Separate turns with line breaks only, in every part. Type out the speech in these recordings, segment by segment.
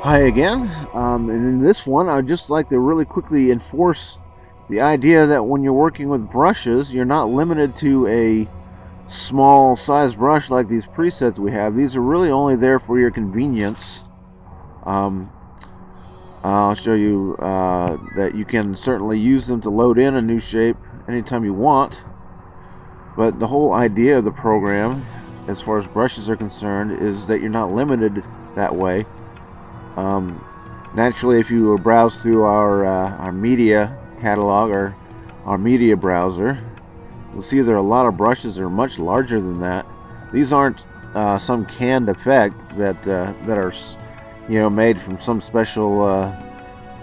Hi again. And in this one, I'd just like to really quickly enforce the idea that when you're working with brushes, you're not limited to a small size brush like these presets we have. These are really only there for your convenience. Um, I'll show you that you can certainly use them to load in a new shape anytime you want. But the whole idea of the program, as far as brushes are concerned, is that you're not limited that way. Um, Naturally, if you browse through our media catalog or our media browser, you'll see there are a lot of brushes that are much larger than that. These aren't some canned effect that are made from some special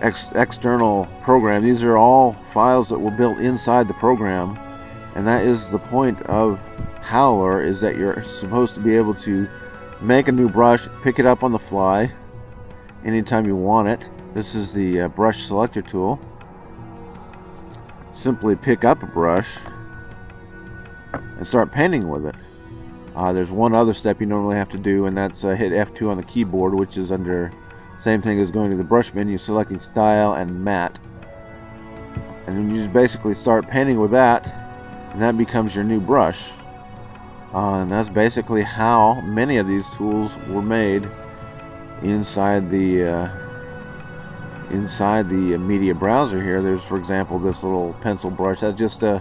external program. These are all files that were built inside the program, and that is the point of Howler, is that you're supposed to be able to make a new brush, pick it up on the fly anytime you want it. This is the brush selector tool. Simply pick up a brush and start painting with it. There's one other step you normally have to do, and that's hit F2 on the keyboard, which is under same thing as going to the brush menu, selecting style and matte, and then you just basically start painting with that, and that becomes your new brush. And that's basically how many of these tools were made inside the media browser here. There's, for example, this little pencil brush. That's just a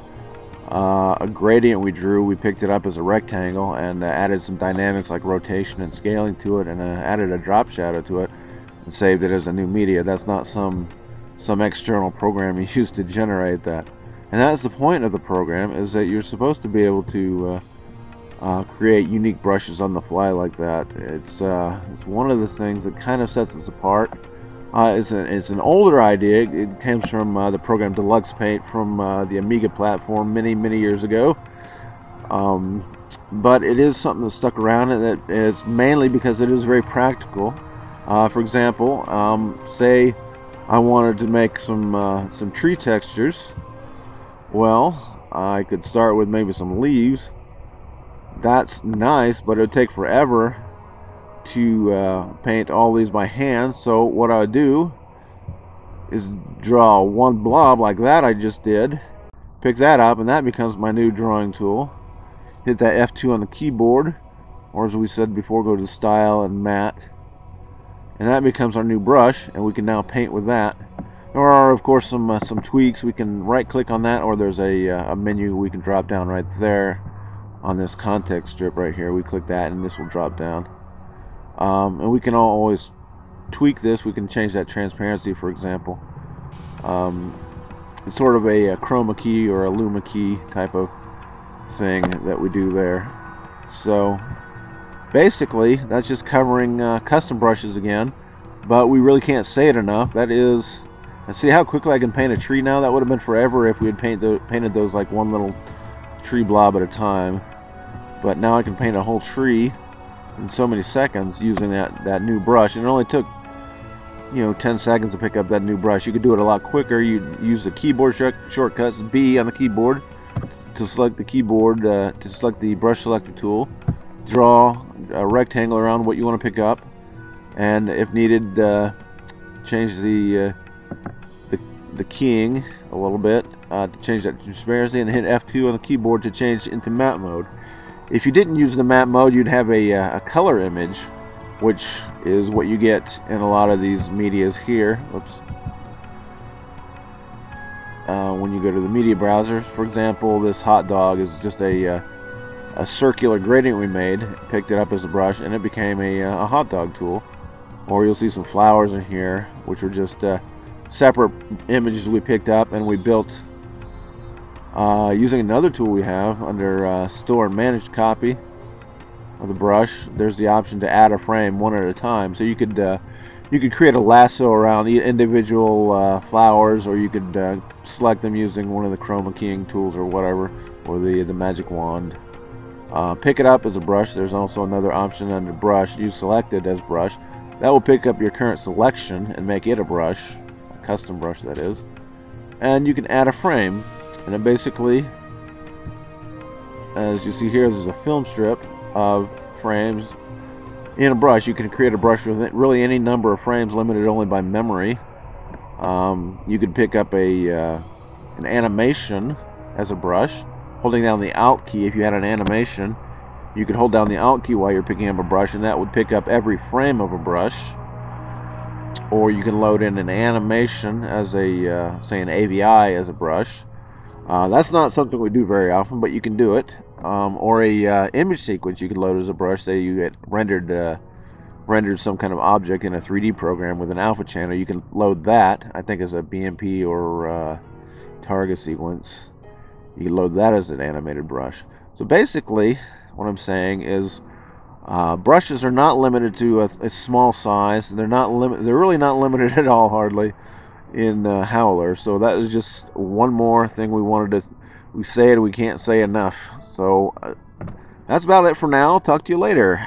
gradient we drew. We picked it up as a rectangle and added some dynamics like rotation and scaling to it, and added a drop shadow to it and saved it as a new media. That's not some external program you use to generate that. And that's the point of the program, is that you're supposed to be able to create unique brushes on the fly like that. It's one of the things that kind of sets us apart. It's an older idea. It comes from the program Deluxe Paint from the Amiga platform many years ago. But it is something that stuck around, and it's mainly because it is very practical. For example, say I wanted to make some tree textures. Well, I could start with maybe some leaves. That's nice, but it would take forever to paint all these by hand. So what I would do is draw one blob like that I just did, pick that up, and that becomes my new drawing tool. Hit that F2 on the keyboard, or as we said before, go to style and matte, and that becomes our new brush, and we can now paint with that. There are, of course, some tweaks. We can right click on that, or there's a menu we can drop down right there on this context strip right here. We click that and this will drop down, and we can always tweak this. We can change that transparency, for example. It's sort of a chroma key or a luma key type of thing that we do there. So basically that's just covering custom brushes again, but we really can't say it enough. That is, and see how quickly I can paint a tree now. That would have been forever if we had painted those like one little tree blob at a time, but now I can paint a whole tree in so many seconds using that new brush, and it only took 10 seconds to pick up that new brush. You could do it a lot quicker. You use the keyboard shortcuts, B on the keyboard to select the keyboard, to select the brush selector tool, draw a rectangle around what you want to pick up, and if needed, change the keying a little bit to change that transparency, and hit F2 on the keyboard to change into matte mode. If you didn't use the matte mode, you'd have a color image, which is what you get in a lot of these medias here. Whoops. When you go to the media browser, for example, this hot dog is just a circular gradient we made, picked it up as a brush, and it became a hot dog tool. Or you'll see some flowers in here, which are just separate images we picked up and we built using another tool we have under store and managed copy of the brush. There's the option to add a frame one at a time, so you could create a lasso around individual flowers, or you could select them using one of the chroma keying tools or whatever, or the magic wand. Pick it up as a brush. There's also another option under brush, use selected as brush. That will pick up your current selection and make it a brush, a custom brush that is. And you can add a frame, and it basically, as you see here, there's a film strip of frames in a brush. You can create a brush with really any number of frames, limited only by memory. You could pick up an animation as a brush, holding down the Alt key. If you had an animation, you could hold down the Alt key while you're picking up a brush, and that would pick up every frame of a brush. Or you can load in an animation as a, say, an AVI as a brush. That's not something we do very often, but you can do it. Or a image sequence you could load as a brush. Say you get rendered some kind of object in a 3D program with an alpha channel. You can load that, I think, as a BMP or target sequence. You can load that as an animated brush. So basically, what I'm saying is, brushes are not limited to a small size. They're really not limited at all, hardly, in Howler. So that is just one more thing we say it, we can't say enough. So that's about it for now. Talk to you later.